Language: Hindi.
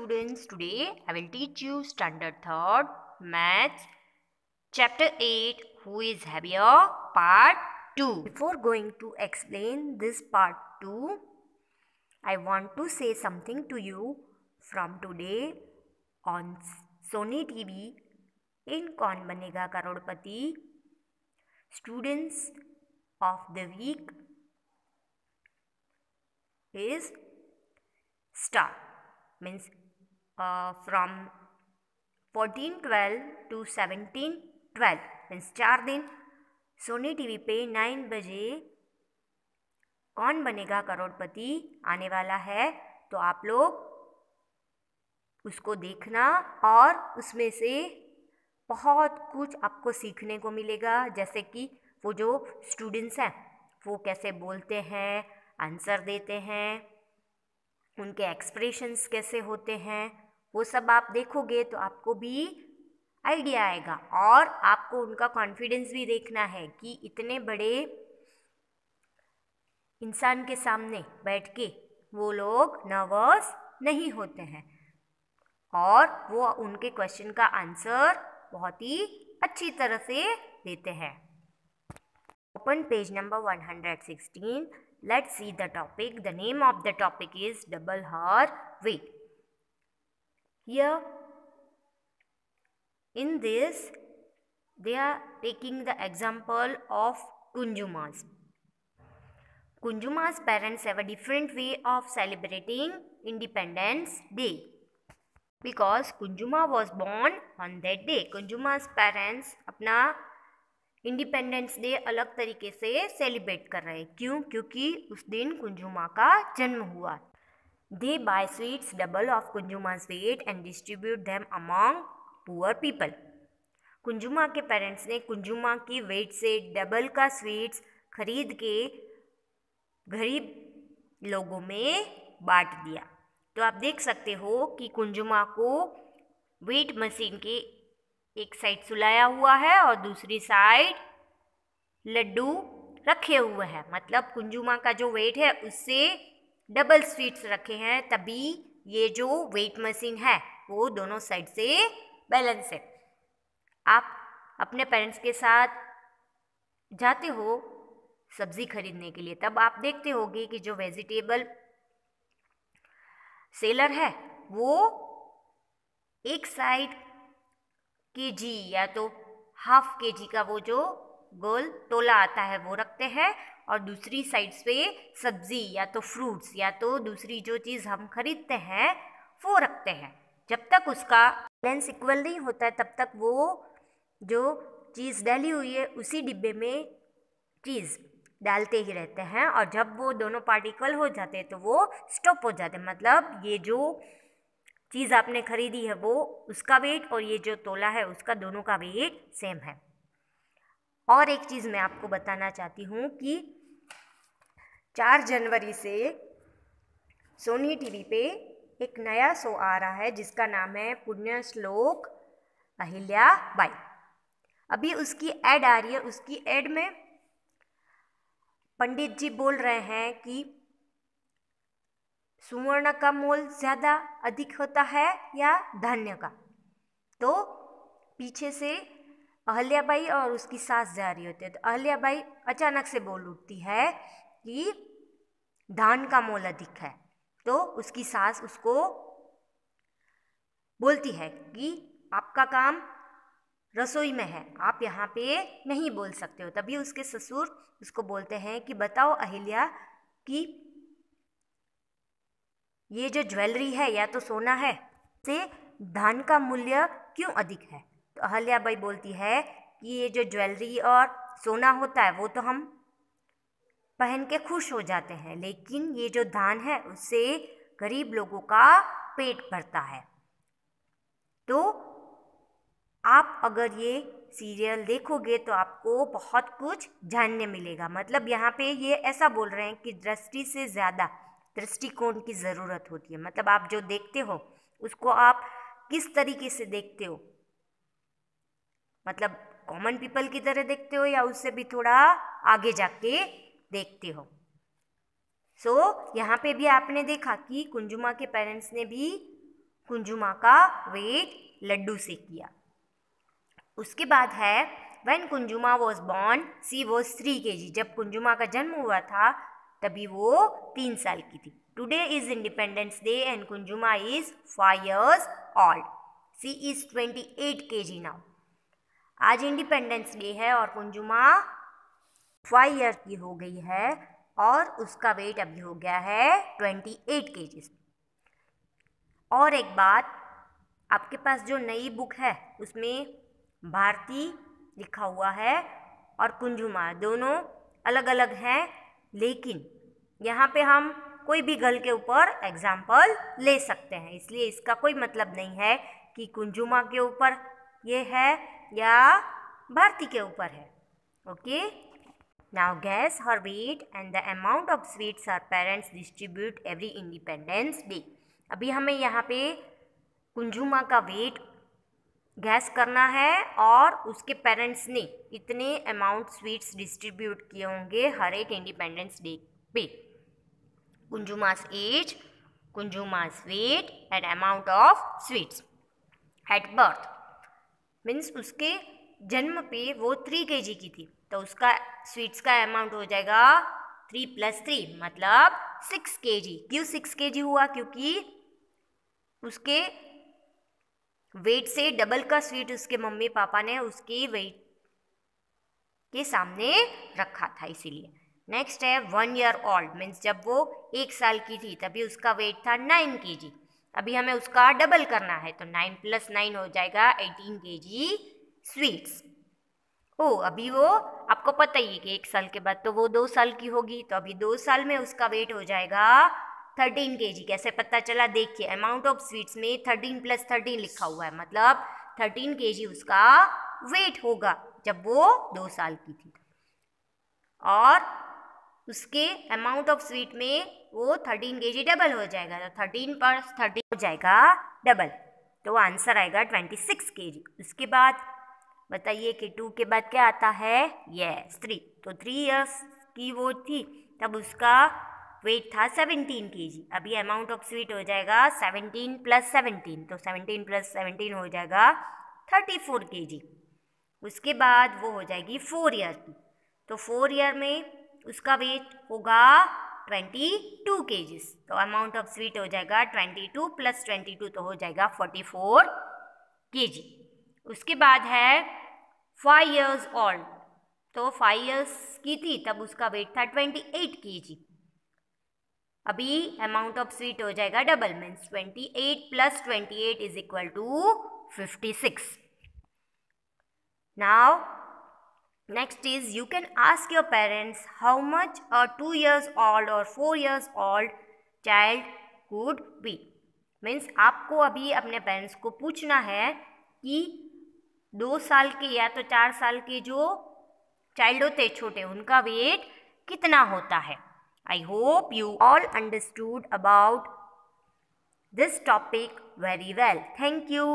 students, today I will teach you standard 3rd maths chapter 8 who is happier part 2. Before going to explain this part 2, I want to say something to you. From today on Sony TV in कौन बनेगा करोड़पति, students of the week is star, means from 14/12 to 17/12 means 4 दिन सोनी टीवी पे 9 बजे कौन बनेगा करोड़पति आने वाला है। तो आप लोग उसको देखना और उसमें से बहुत कुछ आपको सीखने को मिलेगा, जैसे कि वो जो स्टूडेंट्स हैं वो कैसे बोलते हैं, आंसर देते हैं, उनके एक्सप्रेशंस कैसे होते हैं, वो सब आप देखोगे तो आपको भी आइडिया आएगा। और आपको उनका कॉन्फिडेंस भी देखना है कि इतने बड़े इंसान के सामने बैठ के वो लोग नर्वस नहीं होते हैं और वो उनके क्वेश्चन का आंसर बहुत ही अच्छी तरह से देते हैं। Open page number 116. Let's see the topic. The name of the topic is double her weight. Here in this they are taking the example of Kunjuma's. Kunjuma's parents have a different way of celebrating Independence Day because Kunjuma was born on that day. Kunjuma's parents अपना इंडिपेंडेंस डे अलग तरीके से सेलिब्रेट कर रहे हैं। क्यों? क्योंकि उस दिन कुंजुमा का जन्म हुआ। They buy sweets double of Kunjuma's weight and distribute them among poor people. Kunjuma के पेरेंट्स ने कुंजुमा की वेट से डबल का स्वीट्स खरीद के गरीब लोगों में बांट दिया। तो आप देख सकते हो कि कुंजुमा को वेट मशीन के एक साइड सुलाया हुआ है और दूसरी साइड लड्डू रखे हुए हैं, मतलब कुंजुमा का जो वेट है उससे डबल स्वीट्स रखे हैं, तभी ये जो वेट मशीन है वो दोनों साइड से बैलेंस है। आप अपने पेरेंट्स के साथ जाते हो सब्जी खरीदने के लिए, तब आप देखते होगे कि जो वेजिटेबल सेलर है वो एक साइड केजी या तो हाफ केजी का वो जो गोल तोला आता है वो रखते हैं और दूसरी साइड पे सब्जी या तो फ्रूट्स या तो दूसरी जो चीज़ हम खरीदते हैं वो रखते हैं। जब तक उसका बैलेंस इक्वल नहीं होता है तब तक वो जो चीज़ डाली हुई है उसी डिब्बे में चीज़ डालते ही रहते हैं और जब वो दोनों पार्ट इक्वल हो जाते हैं तो वो स्टॉप हो जाते हैं, मतलब ये जो चीज़ आपने खरीदी है वो उसका वेट और ये जो तोला है उसका दोनों का वेट सेम है। और एक चीज़ मैं आपको बताना चाहती हूँ कि 4 जनवरी से सोनी टीवी पे एक नया शो आ रहा है जिसका नाम है पुण्य श्लोक अहिल्या बाई। अभी उसकी ऐड आ रही है। उसकी ऐड में पंडित जी बोल रहे हैं कि सुवर्ण का मोल ज़्यादा अधिक होता है या धान्य का। तो पीछे से अहल्याबाई और उसकी सास जा रही होती है, तो अहल्याबाई अचानक से बोल उठती है कि धान का मोल अधिक है। तो उसकी सास उसको बोलती है कि आपका काम रसोई में है, आप यहाँ पे नहीं बोल सकते हो। तभी उसके ससुर उसको बोलते हैं कि बताओ अहिल्या कि ये जो ज्वेलरी है या तो सोना है से धान का मूल्य क्यों अधिक है। तो अहल्याबाई बोलती है कि ये जो ज्वेलरी और सोना होता है वो तो हम पहन के खुश हो जाते हैं, लेकिन ये जो धान है उससे गरीब लोगों का पेट भरता है। तो आप अगर ये सीरियल देखोगे तो आपको बहुत कुछ जानने मिलेगा। मतलब यहाँ पे ये ऐसा बोल रहे हैं कि दृष्टि से ज़्यादा दृष्टिकोण की ज़रूरत होती है, मतलब आप जो देखते हो उसको आप किस तरीके से देखते हो, मतलब कॉमन पीपल की तरह देखते हो या उससे भी थोड़ा आगे जाके देखते हो। यहाँ पे भी आपने देखा कि कुंजुमा के पेरेंट्स ने भी कुंजुमा का वेट लड्डू से किया। उसके बाद है When कुंजुमा was born, she was 3 kg. जब कुंजुमा का जन्म हुआ था तभी वो 3 साल की थी। Today is Independence Day and कुंजुमा is 5 years old. She is 28 kg now. आज इंडिपेंडेंस डे है और कुंजुमा 5 ईयर की हो गई है और उसका वेट अभी हो गया है 28 kg। और एक बात, आपके पास जो नई बुक है उसमें भारती लिखा हुआ है और कुंजुमा दोनों अलग अलग हैं, लेकिन यहाँ पे हम कोई भी गर्ल के ऊपर एग्जाम्पल ले सकते हैं, इसलिए इसका कोई मतलब नहीं है कि कुंजुमा के ऊपर ये है या भारती के ऊपर है। Okay, now guess her weight and the amount of sweets her parents distribute every Independence Day. अभी हमें यहाँ पे कुंजुमा का वेट गैस करना है और उसके पेरेंट्स ने इतने अमाउंट स्वीट्स डिस्ट्रीब्यूट किए होंगे हर एक इंडिपेंडेंस डे पे। Kunjuma's age, Kunjuma's weight and amount of sweets at birth means उसके जन्म पे वो 3 kg की थी, तो उसका स्वीट्स का अमाउंट हो जाएगा 3 + 3 मतलब 6 kg। क्यों 6 kg हुआ? क्योंकि उसके वेट से डबल का स्वीट उसके मम्मी पापा ने उसके वेट के सामने रखा था, इसीलिए। नेक्स्ट है 1 ईयर ओल्ड मीन्स जब वो 1 साल की थी तभी उसका वेट था 9 kg। अभी हमें उसका डबल करना है, तो 9 + 9 हो जाएगा 18 kg स्वीट्स। अभी वो आपको पता ही है कि 1 साल के बाद तो वो 2 साल की होगी, तो अभी 2 साल में उसका वेट हो जाएगा 13 kg। कैसे पता चला? देखिए, अमाउंट ऑफ स्वीट्स में 13 + 13 लिखा हुआ है, मतलब 13 kg उसका वेट होगा जब वो 2 साल की थी। और उसके अमाउंट ऑफ स्वीट में वो 13 kg डबल हो जाएगा, तो 13 + 13 हो जाएगा डबल, तो आंसर आएगा 26 kg। उसके बाद बताइए कि 2 के बाद क्या आता है? यस 3। तो 3 इयर्स की वो थी तब उसका वेट था 17 kg। अभी अमाउंट ऑफ स्वीट हो जाएगा 17 + 17, तो 17 + 17 हो जाएगा 34 kg। उसके बाद वो हो जाएगी 4 ईयर की, तो 4 ईयर में उसका वेट होगा 22 kg, तो अमाउंट ऑफ स्वीट हो जाएगा 22 + 22 तो हो जाएगा 44 kg। उसके बाद है 5 ईयर्स ओल्ड, तो 5 ईयर्स की थी तब उसका वेट था 28 kg। अभी अमाउंट ऑफ स्वीट हो जाएगा double means 28 + 28 = 56। Now next is you can ask your parents how much a 2 years old or 4 years old child could be। Means आपको अभी अपने पेरेंट्स को पूछना है कि 2 साल के या तो 4 साल के जो चाइल्ड होते छोटे उनका वेट कितना होता है। I hope you all understood about this topic very well. Thank you.